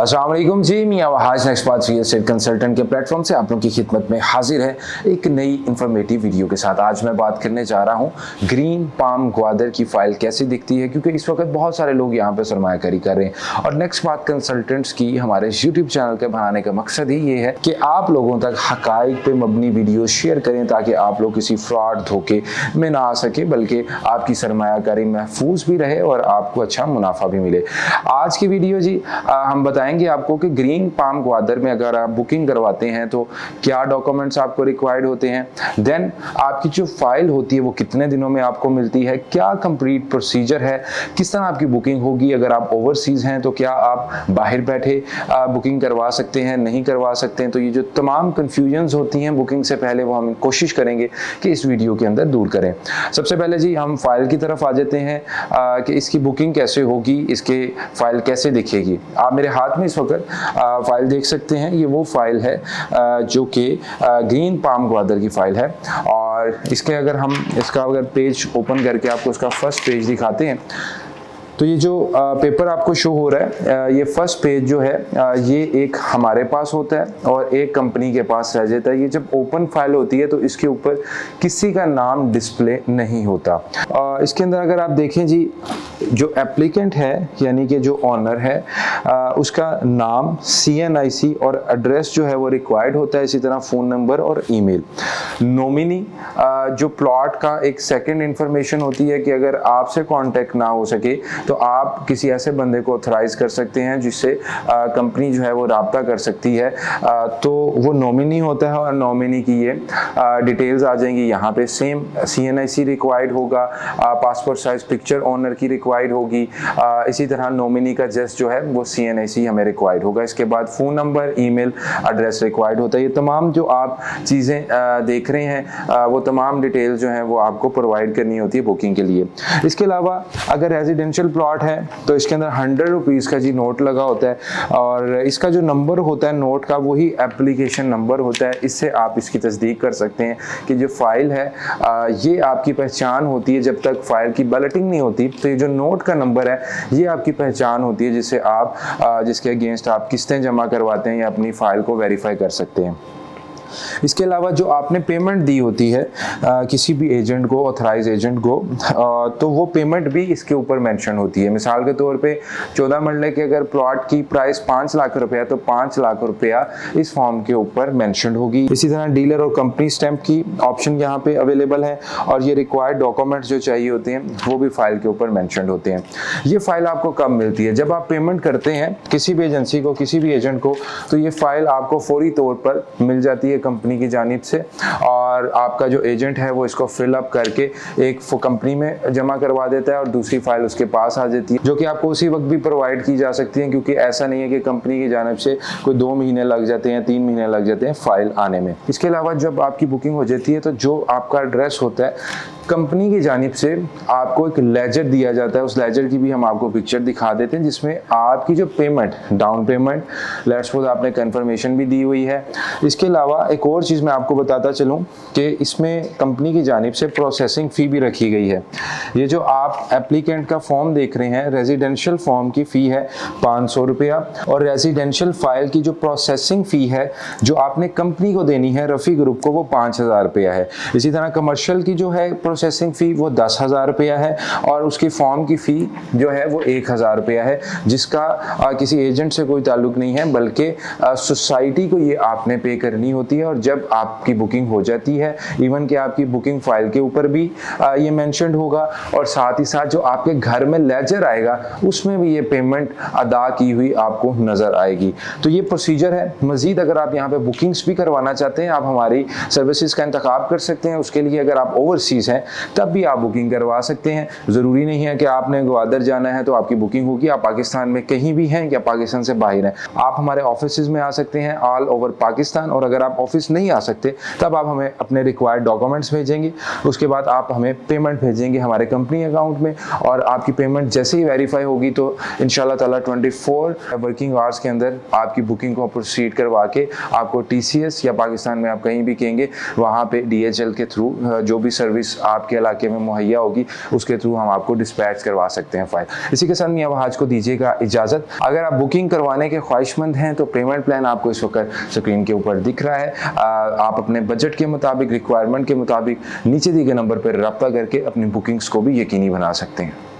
अस्सलाम वालेकुम जी, मियां वहाज नेक्स्ट बात रियल एस्टेट कंसल्टेंट के प्लेटफॉर्म से आप लोगों की खिदमत में हाजिर है एक नई इंफॉर्मेटिव वीडियो के साथ। आज मैं बात करने जा रहा हूं ग्रीन पाम ग्वादर की फाइल कैसे दिखती है, क्योंकि इस वक्त बहुत सारे लोग यहां पे सरमायाकारी कर रहे हैं। और नेक्स्ट बात कंसल्टेंट्स की हमारे यूट्यूब चैनल के बनाने का मकसद ही ये है कि आप लोगों तक हकाइक पे मबनी वीडियो शेयर करें, ताकि आप लोग किसी फ्रॉड धोखे में ना आ सके, बल्कि आपकी सरमायाकारी महफूज भी रहे और आपको अच्छा मुनाफा भी मिले। आज की वीडियो जी हम बताएंगे आपको कि ग्रीन पाम ग्वादर में अगर आप बुकिंग करवाते हैं तो क्या डॉक्यूमेंट्स आपको रिक्वायर्ड होते हैं, देन आपकी जो फाइल होती है वो कितने दिनों में आपको मिलती है, क्या कंप्लीट प्रोसीजर है, किस तरह आपकी बुकिंग होगी। अगर आप ओवरसीज हैं तो क्या आप बाहर बैठे बुकिंग करवा सकते हैं, नहीं करवा सकते हैं। तो ये जो तमाम कंफ्यूजन्स होती हैं बुकिंग से पहले, वो हम कोशिश करेंगे कि इस वीडियो के अंदर दूर करें। सबसे पहले जी हम फाइल की तरफ आ जाते हैं कि इसकी बुकिंग कैसे होगी, इसके फाइल कैसे दिखेगी। आप मेरे हाथ में इस वक्त फाइल देख सकते हैं, ये वो फाइल है जो कि ग्रीन पाम ग्वादर की फाइल है। और इसके अगर हम इसका अगर पेज ओपन करके आपको इसका फर्स्ट पेज दिखाते हैं तो ये जो पेपर आपको शो हो रहा है, ये फर्स्ट पेज जो है ये एक हमारे पास होता है और एक कंपनी के पास रह जाता है। ये जब ओपन फाइल होती है तो इसके ऊपर किसी का नाम डिस्प्ले नहीं होता। इसके अंदर अगर आप देखें जी, जो एप्लीकेंट है यानी कि जो ऑनर है उसका नाम, CNIC और एड्रेस जो है वो रिक्वायर्ड होता है, इसी तरह फ़ोन नंबर और ईमेल। नॉमिनी जो प्लॉट का एक सेकंड इंफॉर्मेशन होती है कि अगर आपसे कांटेक्ट ना हो सके तो आप किसी ऐसे बंदे को ऑथराइज कर सकते हैं जिससे कंपनी जो है वो राब्ता कर सकती है, तो वो नॉमिनी होता है। और नॉमिनी की ये डिटेल्स आ जाएंगी यहाँ पे। सेम CNIC रिक्वायर्ड होगा, पासपोर्ट साइज पिक्चर ऑनर की रिक्वायर्ड होगी, इसी तरह नॉमिनी का जस्ट जो है वो CNIC हमें रिक्वायर्ड होगा। इसके बाद phone number, email, address required होता है। ये तमाम जो आप चीज़ें देख रहे हैं वो तमाम डिटेल्स जो हैं वो आपको प्रोवाइड करनी होती है बुकिंग के लिए। इसके अलावा अगर रेजिडेंशियल प्लॉट है तो इसके अंदर 100 रुपीज़ का जी नोट लगा होता है और इसका जो नंबर होता है नोट का वही एप्लीकेशन नंबर होता है। इससे आप इसकी तस्दीक कर सकते हैं कि जो फाइल है ये आपकी पहचान होती है। जब तक फाइल की बैलेटिंग नहीं होती तो ये जो नोट का नंबर है ये आपकी पहचान होती है, जिससे आप जिसके अगेंस्ट आप किस्तें जमा करवाते हैं या अपनी फाइल को वेरीफाई कर सकते हैं। इसके अलावा जो आपने पेमेंट दी होती है किसी भी एजेंट को, ऑथराइज एजेंट को, तो वो पेमेंट भी इसके ऊपर मेंशन होती है। मिसाल के तौर पे 14 मरले के अगर प्लॉट की प्राइस 5 लाख रुपया तो 5 लाख रुपया इस फॉर्म के ऊपर मेंशन होगी। इसी तरह डीलर और कंपनी स्टैंप की ऑप्शन यहाँ पे अवेलेबल है और ये रिक्वायर्ड डॉक्यूमेंट्स जो चाहिए होते हैं वो भी फाइल के ऊपर मेंशन होते हैं। ये फाइल आपको कब मिलती है? जब आप पेमेंट करते हैं किसी भी एजेंसी को, किसी भी एजेंट को, तो ये फाइल आपको फौरी तौर पर मिल जाती है कंपनी की जानिब से, और आपका जो एजेंट है वो इसको फिल अप करके एक कंपनी में जमा करवा देता है और दूसरी फाइल उसके पास आ जाती है, जो कि आपको उसी वक्त भी प्रोवाइड की जा सकती है। क्योंकि ऐसा नहीं है कि कंपनी की जानिब से कोई 2 महीने लग जाते हैं, 3 महीने लग जाते हैं फाइल आने में। इसके अलावा जब आपकी बुकिंग हो जाती है तो जो आपका एड्रेस होता है कंपनी की जानिब से आपको एक लेजर दिया जाता है। उस लेजर की भी हम आपको पिक्चर दिखा देते हैं, जिसमें आपकी जो payment, down payment, let's suppose आपने कंफर्मेशन भी दी हुई है। इसके अलावा एक और चीज़ मैं आपको बताता चलूं कि इसमें कंपनी की जानिब से प्रोसेसिंग फ़ी भी रखी गई है। ये जो आप एप्लीकेंट का फॉर्म देख रहे हैं, रेजिडेंशियल फॉर्म की फ़ी है 500 रुपया, और रेजिडेंशियल फाइल की जो प्रोसेसिंग फ़ी है जो आपने कंपनी को देनी है, रफ़ी ग्रुप को, वो 5000 रुपया है। इसी तरह कमर्शियल की जो है प्रोसेसिंग फ़ी वो 10,000 रुपया है और उसकी फॉर्म की फ़ी जो है वो 1,000 रुपया है, जिसका किसी एजेंट से कोई ताल्लुक नहीं है, बल्कि सोसाइटी को ये आपने पे करनी होती है। और जब आपकी बुकिंग हो जाती है, इवन कि आपकी बुकिंग फाइल के ऊपर भी ये मेंशन्ड होगा, और साथ ही साथ जो आपके घर में लेजर आएगा उसमें भी ये पेमेंट अदा की हुई आपको नज़र आएगी। तो ये प्रोसीजर है। मज़ीद अगर आप यहाँ पे बुकिंग्स भी करवाना चाहते हैं, आप हमारी सर्विसेज का इंतखाब कर सकते हैं। उसके लिए अगर आप ओवरसीज़ हैं तब भी आप बुकिंग करवा सकते हैं। ज़रूरी नहीं है कि आपने ग्वादर जाना है तो आपकी बुकिंग होगी। आप पाकिस्तान में कहीं भी हैं या पाकिस्तान से बाहर हैं, आप हमारे ऑफिस में आ सकते हैं ऑल ओवर पाकिस्तान। और अगर आप ऑफिस नहीं आ सकते तब आप हमें अपने रिक्वायर्ड डॉक्यूमेंट्स भेजेंगे, उसके बाद आप हमें पेमेंट भेजेंगे हमारे कंपनी अकाउंट में, और आपकी पेमेंट जैसे ही वेरीफाई होगी तो इंशाल्लाह ताला 24 वर्किंग आवर्स के अंदर आपकी बुकिंग को प्रोसीड करवा के आपको TCS या पाकिस्तान में आप कहीं भी कहेंगे वहाँ पे DHL के थ्रू जो भी सर्विस आपके इलाके में मुहैया होगी उसके थ्रू हम आपको डिस्पैच करवा सकते हैं फ़ाइल। इसी के साथ मियां वहाज को दीजिएगा इजाज़त। अगर आप बुकिंग करवाने के ख्वाहिशमंद हैं तो पेमेंट प्लान आपको इस वक्त स्क्रीन के ऊपर दिख रहा है। आप अपने बजट के मुताबिक, रिक्वायरमेंट के मुताबिक नीचे दिए गए नंबर पर रब्ता करके अपनी बुकिंग्स को भी यकीनी बना सकते हैं।